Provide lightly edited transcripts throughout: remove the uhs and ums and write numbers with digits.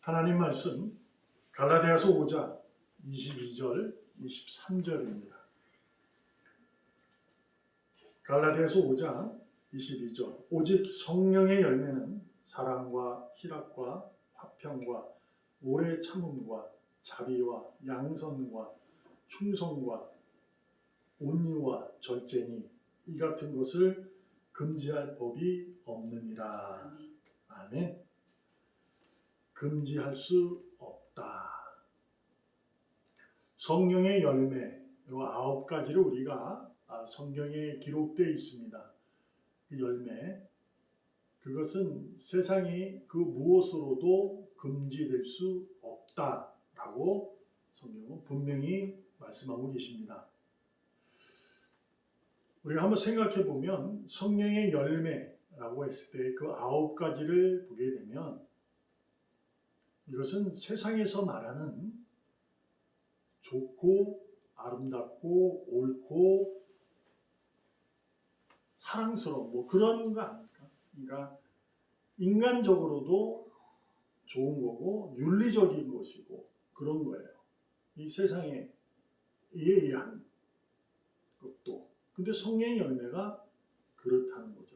하나님 말씀 갈라디아서 5장 22절 23절입니다. 갈라디아서 5장 22절 오직 성령의 열매는 사랑과 희락과 화평과 오래 참음과 자비와 양선과 충성과 온유와 절제니 이 같은 것을 금지할 법이 없느니라. 아멘. 금지할 수 없다. 성령의 열매, 이 9가지를 우리가 성경에 기록되어 있습니다. 그 열매, 그것은 세상이 그 무엇으로도 금지될 수 없다라고 성경은 분명히 말씀하고 계십니다. 우리가 한번 생각해 보면 성령의 열매라고 했을 때 그 9가지를 보게 되면 이것은 세상에서 말하는 좋고 아름답고 옳고 사랑스러운 뭐 그런 거 아닙니까? 그러니까 인간적으로도 좋은 거고 윤리적인 것이고 그런 거예요. 이 세상에 의한 것도. 근데 성령의 열매가 그렇다는 거죠.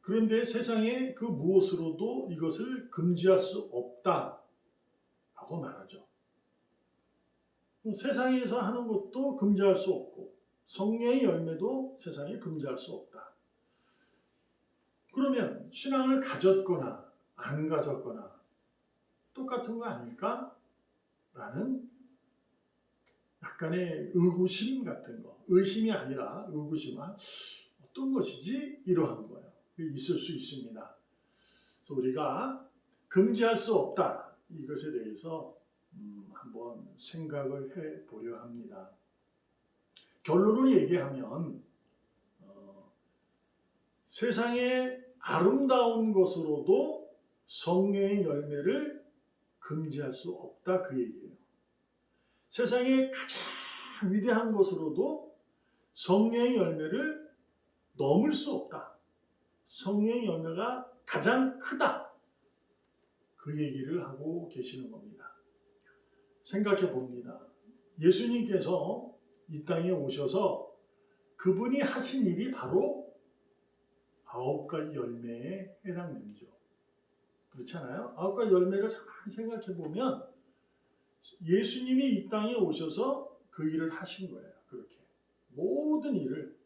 그런데 세상에 그 무엇으로도 이것을 금지할 수 없다라고 말하죠. 세상에서 하는 것도 금지할 수 없고 성령의 열매도 세상에 금지할 수 없다. 그러면 신앙을 가졌거나 안 가졌거나 똑같은 거 아닐까? 라는 약간의 의구심 같은 거. 의심이 아니라 의구심. 어떤 것이지? 이러한 거예요. 있을 수 있습니다. 그래서 우리가 금지할 수 없다. 이것에 대해서 한번 생각을 해보려 합니다. 결론을 얘기하면 세상의 아름다운 것으로도 성령의 열매를 금지할 수 없다 그 얘기예요. 세상의 가장 위대한 것으로도 성령의 열매를 넘을 수 없다. 성령의 열매가 가장 크다. 그 얘기를 하고 계시는 겁니다. 생각해 봅니다. 예수님께서 이 땅에 오셔서 그분이 하신 일이 바로 9가지 열매에 해당되죠. 그렇잖아요. 9가지 열매를 잘 생각해 보면 예수님이 이 땅에 오셔서 그 일을 하신 거예요. 그렇게 모든 일을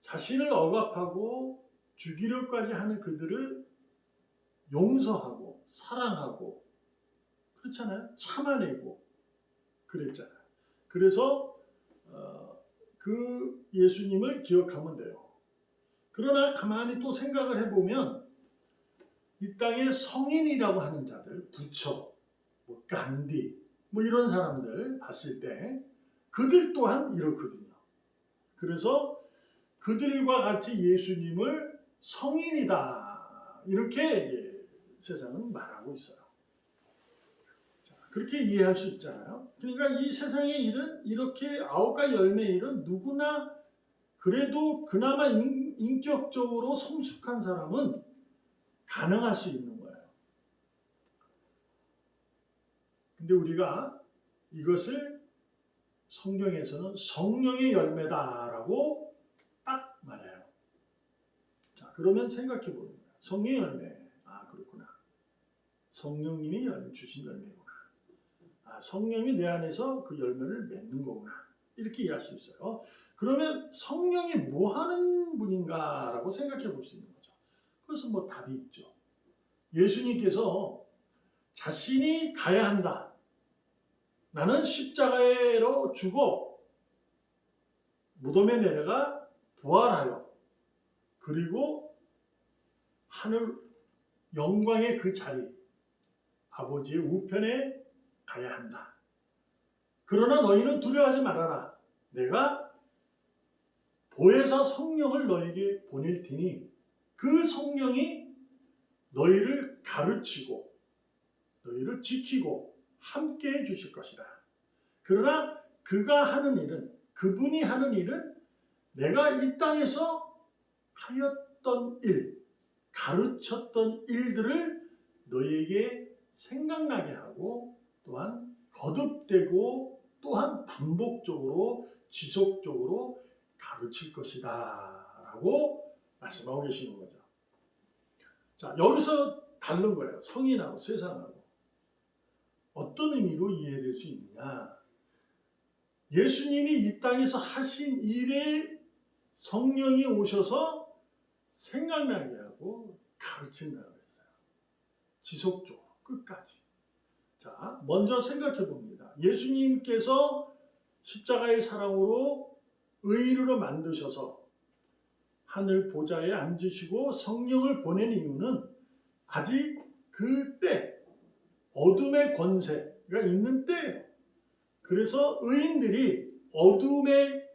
자신을 억압하고 죽이려까지 하는 그들을 용서하고 사랑하고 그렇잖아요. 참아내고 그랬잖아요. 그래서 그 예수님을 기억하면 돼요. 그러나 가만히 또 생각을 해보면 이 땅에 성인이라고 하는 자들, 부처, 뭐 간디, 뭐 이런 사람들 봤을 때 그들 또한 이렇거든요. 그래서 그들과 같이 예수님을 성인이다 이렇게 세상은 말하고 있어요. 그렇게 이해할 수 있잖아요. 그러니까 이 세상의 일은 이렇게 9가지 열매의 일은 누구나 그래도 그나마 인격적으로 성숙한 사람은 가능할 수 있는 거예요. 근데 우리가 이것을 성경에서는 성령의 열매다라고 딱 말해요. 자, 그러면 생각해 보는 거예요. 성령의 열매. 그렇구나. 성령님이 주신 열매구나. 성령이 내 안에서 그 열매를 맺는 거구나. 이렇게 이해할 수 있어요. 그러면 성령이 뭐 하는 분인가라고 생각해 볼 수 있는 거죠. 그것은 뭐 답이 있죠. 예수님께서 자신이 가야 한다. 나는 십자가로 죽어 무덤에 내려가 부활하여 그리고 하늘 영광의 그 자리 아버지의 우편에 가야 한다. 그러나 너희는 두려워하지 말아라. 내가 보혜사 성령을 너에게 보낼 테니 그 성령이 너희를 가르치고 너희를 지키고 함께 해주실 것이다. 그러나 그가 하는 일은 그분이 하는 일은 내가 이 땅에서 하였던 일, 가르쳤던 일들을 너에게 생각나게 하고 또한 거듭되고 또한 반복적으로 지속적으로 가르칠 것이다 라고 말씀하고 계시는 거죠. 자, 여기서 다른 거예요. 성인하고 세상하고. 어떤 의미로 이해될 수 있느냐. 예수님이 이 땅에서 하신 일에 성령이 오셔서 생각나게 하고 가르친다고 했어요. 지속적으로 끝까지. 자, 먼저 생각해 봅니다. 예수님께서 십자가의 사랑으로 의인으로 만드셔서 하늘 보좌에 앉으시고 성령을 보낸 이유는 아직 그때 어둠의 권세가 있는 때예요. 그래서 의인들이 어둠에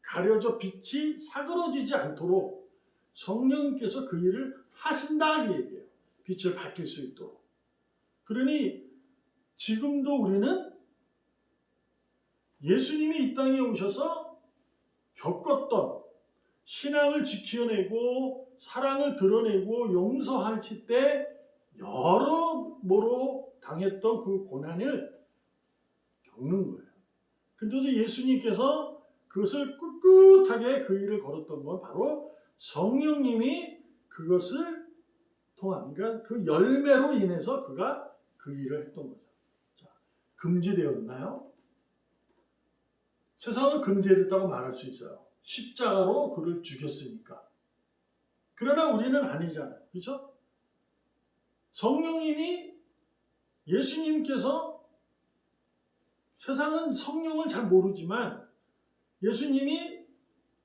가려져 빛이 사그러지지 않도록 성령께서 그 일을 하신다 이 얘기예요. 빛을 밝힐 수 있도록. 그러니 지금도 우리는 예수님이 이 땅에 오셔서 겪었던 신앙을 지켜내고 사랑을 드러내고 용서하실 때 여러모로 당했던 그 고난을 겪는 거예요. 근데도 예수님께서 그것을 꿋꿋하게 그 일을 걸었던 건 바로 성령님이 그것을 통한, 그러니까 그 열매로 인해서 그가 그 일을 했던 거죠. 자, 금지되었나요? 세상은 금지됐다고 말할 수 있어요. 십자가로 그를 죽였으니까. 그러나 우리는 아니잖아요. 그렇죠? 성령님이 예수님께서 세상은 성령을 잘 모르지만 예수님이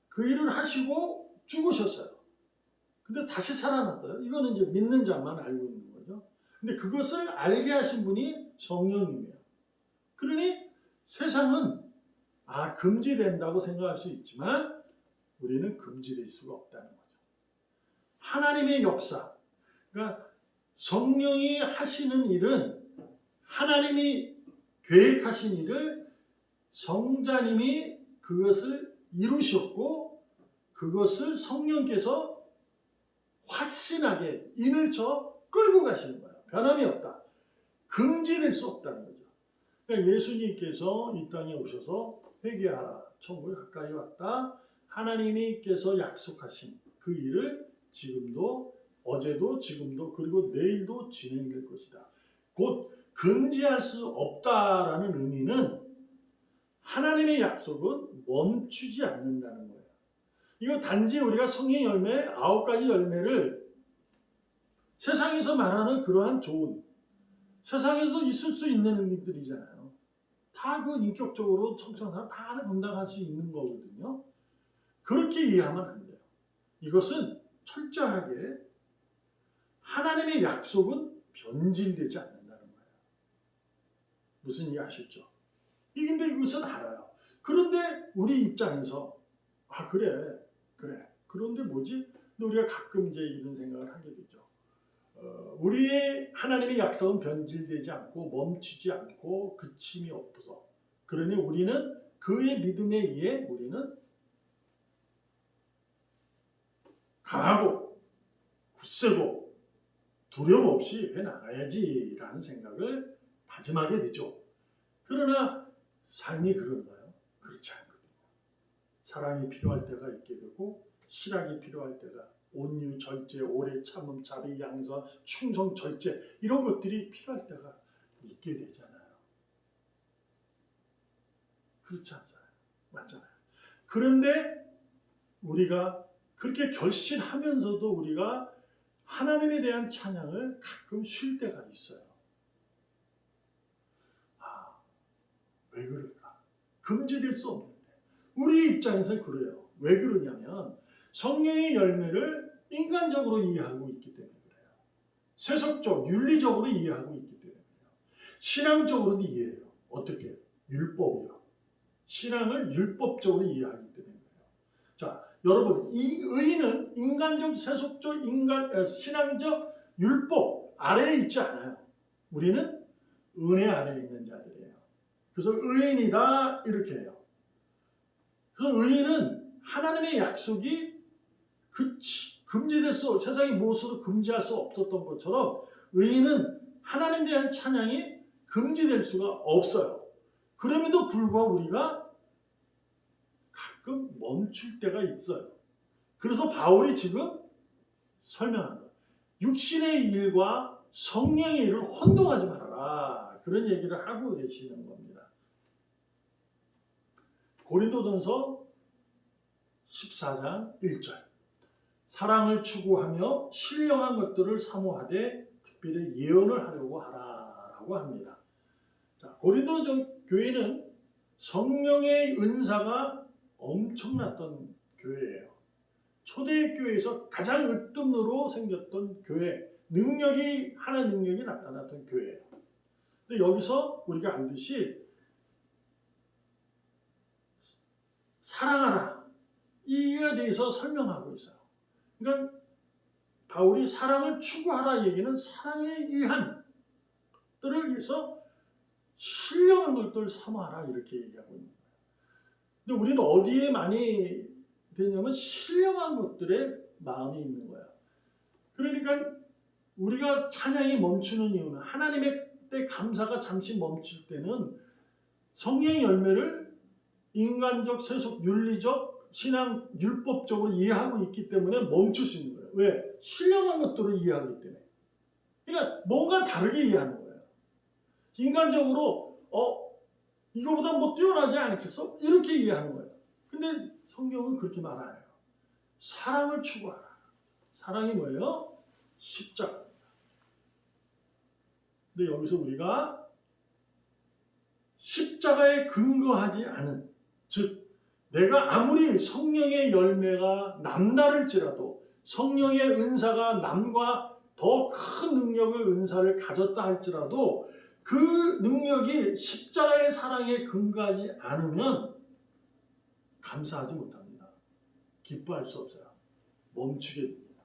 그 일을 하시고 죽으셨어요. 근데 다시 살아났어요. 이거는 이제 믿는 자만 알고 있는 거죠. 근데 그것을 알게 하신 분이 성령님이에요. 그러니 세상은 금지된다고 생각할 수 있지만 우리는 금지될 수가 없다는 거죠. 하나님의 역사, 그러니까 성령이 하시는 일은 하나님이 계획하신 일을 성자님이 그것을 이루셨고 그것을 성령께서 확신하게 인을 쳐 끌고 가시는 거예요. 변함이 없다. 금지될 수 없다는 거죠. 그러니까 예수님께서 이 땅에 오셔서 회개하라. 천국에 가까이 왔다. 하나님께서 약속하신 그 일을 지금도 어제도 지금도 그리고 내일도 진행될 것이다. 곧 금지할 수 없다라는 의미는 하나님의 약속은 멈추지 않는다는 거예요. 이거 단지 우리가 성령 열매 9가지 열매를 세상에서 말하는 그러한 좋은 세상에서도 있을 수 있는 의미들이잖아요. 다 그 인격적으로 성장하면 다 감당할 수 있는 거거든요. 그렇게 이해하면 안 돼요. 이것은 철저하게 하나님의 약속은 변질되지 않는다는 거예요. 무슨 이해 아시죠? 근데 이것은 알아요. 그런데 우리 입장에서 그래. 그런데 뭐지? 근데 우리가 가끔 이제 이런 생각을 하게 되죠. 우리의 하나님의 약속은 변질되지 않고 멈추지 않고 그침이 없어서 그러니 우리는 그의 믿음에 의해 우리는 강하고 굳세고 두려움 없이 해나가야지라는 생각을 다짐하게 되죠. 그러나 삶이 그런가요? 그렇지 않거든요. 사랑이 필요할 때가 있게 되고 실학이 필요할 때가 온유, 절제, 오래 참음, 자비, 양선, 충성, 절제 이런 것들이 필요할 때가 있게 되잖아요. 그렇지 않잖아요. 맞잖아요. 그런데 우리가 그렇게 결심하면서도 우리가 하나님에 대한 찬양을 가끔 쉴 때가 있어요. 왜 그럴까? 금지될 수 없는데. 우리 입장에서는 그래요. 왜 그러냐면 성령의 열매를 인간적으로 이해하고 있기 때문에 그래요. 세속적, 윤리적으로 이해하고 있기 때문에 그래요. 신앙적으로도 이해해요. 어떻게? 율법이요. 신앙을 율법적으로 이해하기 때문에 그래요. 자, 여러분, 이 의인은 인간적, 세속적, 신앙적 율법 아래에 있지 않아요. 우리는 은혜 아래에 있는 자들이에요. 그래서 의인이다 이렇게 해요. 그 의인은 하나님의 약속이 세상이 무엇으로 금지할 수 없었던 것처럼 의인은 하나님에 대한 찬양이 금지될 수가 없어요. 그럼에도 불구하고 우리가 가끔 멈출 때가 있어요. 그래서 바울이 지금 설명한 거예요. 육신의 일과 성령의 일을 혼동하지 말아라. 그런 얘기를 하고 계시는 겁니다. 고린도전서 14장 1절. 사랑을 추구하며 신령한 것들을 사모하되 특별히 예언을 하려고 하라라고 합니다. 자, 고린도 교회는 성령의 은사가 엄청났던 교회예요. 초대교회에서 가장 으뜸으로 생겼던 교회, 하나의 능력이 나타났던 교회예요. 근데 여기서 우리가 알듯이 사랑하라, 이에 대해서 설명하고 있어요. 그러니까 바울이 사랑을 추구하라 얘기는 사랑에 의한 것들을 위해서 신령한 것들을 사모하라 이렇게 얘기하고 있는 거예요. 근데 우리는 어디에 많이 되냐면 신령한 것들에 마음이 있는 거예요. 그러니까 우리가 찬양이 멈추는 이유는 하나님의 때 감사가 잠시 멈출 때는 성령의 열매를 인간적, 세속, 윤리적, 신앙, 율법적으로 이해하고 있기 때문에 멈출 수 있는 거예요. 왜? 신령한 것들을 이해하기 때문에. 그러니까 뭔가 다르게 이해하는 거예요. 인간적으로 이거보다 뭐 뛰어나지 않겠어? 이렇게 이해하는 거예요. 근데 성경은 그렇게 말 안 해요. 사랑을 추구하라. 사랑이 뭐예요? 십자가입니다. 근데 여기서 우리가 십자가에 근거하지 않은, 즉 내가 아무리 성령의 열매가 남다를지라도 성령의 은사가 남과 더 큰 능력을 은사를 가졌다 할지라도 그 능력이 십자가의 사랑에 근거하지 않으면 감사하지 못합니다. 기뻐할 수 없어요. 멈추게 됩니다.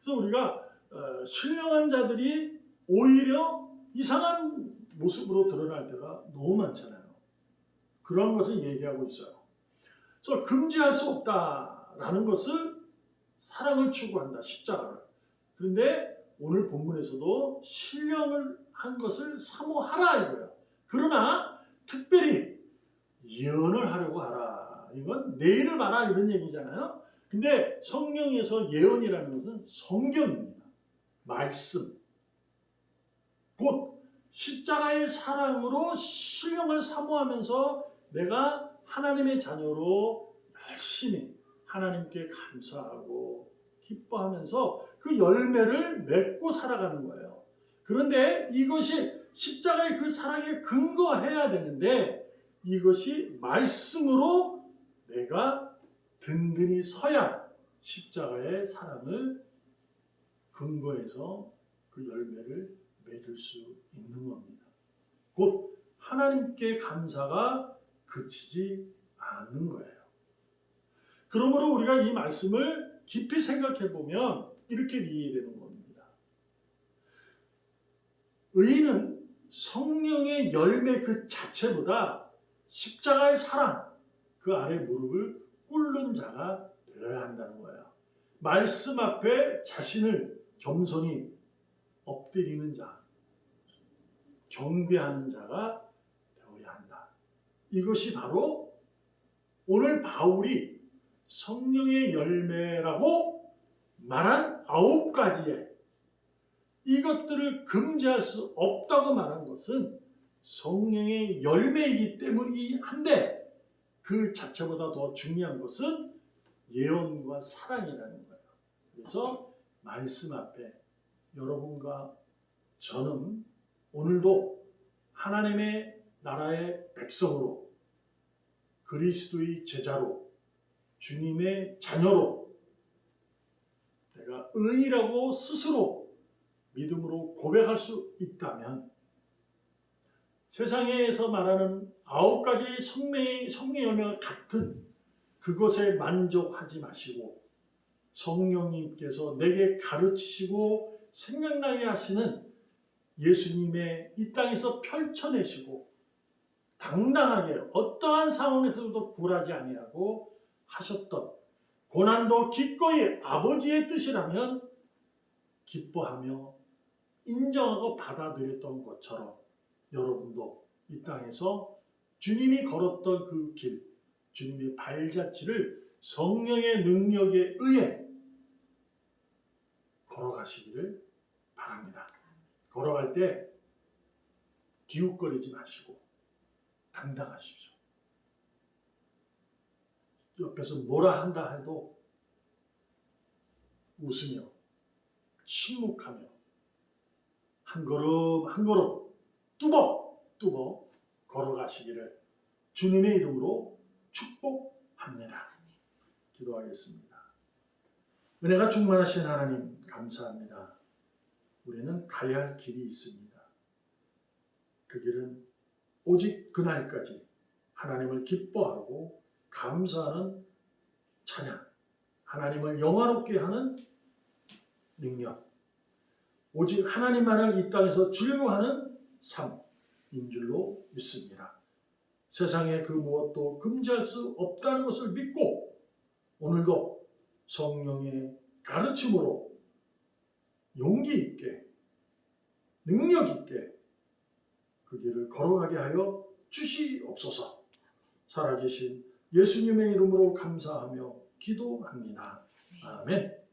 그래서 우리가 신령한 자들이 오히려 이상한 모습으로 드러날 때가 너무 많잖아요. 그런 것을 얘기하고 있어요. 그래서 금지할 수 없다라는 것을 사랑을 추구한다. 십자가를. 그런데 오늘 본문에서도 신령을 한 것을 사모하라 이거예요. 그러나 특별히 예언을 하려고 하라. 이건 내일을 봐라 이런 얘기잖아요. 근데 성경에서 예언이라는 것은 성경입니다. 말씀. 곧 십자가의 사랑으로 신령을 사모하면서 내가 하나님의 자녀로 열심히 하나님께 감사하고 기뻐하면서 그 열매를 맺고 살아가는 거예요. 그런데 이것이 십자가의 그 사랑에 근거해야 되는데 이것이 말씀으로 내가 든든히 서야 십자가의 사랑을 근거해서 그 열매를 맺을 수 있는 겁니다. 곧 하나님께 감사가 그치지 않는 거예요. 그러므로 우리가 이 말씀을 깊이 생각해 보면 이렇게 이해되는 겁니다. 의인은 성령의 열매 그 자체보다 십자가의 사랑 그 아래 무릎을 꿇는 자가 되어야 한다는 거예요. 말씀 앞에 자신을 겸손히 엎드리는 자, 경배하는 자가 되어야 한다. 이것이 바로 오늘 바울이 성령의 열매라고 말한 9가지의 이것들을 금지할 수 없다고 말한 것은 성령의 열매이기 때문이긴 한데 그 자체보다 더 중요한 것은 예언과 사랑이라는 거예요. 그래서 말씀 앞에 여러분과 저는 오늘도 하나님의 나라의 백성으로 그리스도의 제자로 주님의 자녀로 내가 의인이라고 스스로 믿음으로 고백할 수 있다면 세상에서 말하는 9가지 성령의 열매와 같은 그것에 만족하지 마시고 성령님께서 내게 가르치시고 생각나게 하시는 예수님의 이 땅에서 펼쳐내시고 당당하게 어떠한 상황에서도 굴하지 아니하고 하셨던 고난도 기꺼이 아버지의 뜻이라면 기뻐하며 인정하고 받아들였던 것처럼 여러분도 이 땅에서 주님이 걸었던 그 길, 주님의 발자취를 성령의 능력에 의해 걸어가시기를 바랍니다. 걸어갈 때 기웃거리지 마시고 당당하십시오. 옆에서 뭐라 한다 해도 웃으며 침묵하며 한 걸음 한 걸음 뚜벅뚜벅 걸어가시기를 주님의 이름으로 축복합니다. 기도하겠습니다. 은혜가 충만하신 하나님 감사합니다. 우리는 가야 할 길이 있습니다. 그 길은 오직 그날까지 하나님을 기뻐하고 감사하는 찬양, 하나님을 영화롭게 하는 능력, 오직 하나님만을 이 땅에서 즐거워하는 삶인 줄로 믿습니다. 세상에 그 무엇도 금지할 수 없다는 것을 믿고 오늘도 성령의 가르침으로 용기 있게 능력 있게 그 길을 걸어가게 하여 주시옵소서. 살아계신 예수님의 이름으로 감사하며 기도합니다. 아멘.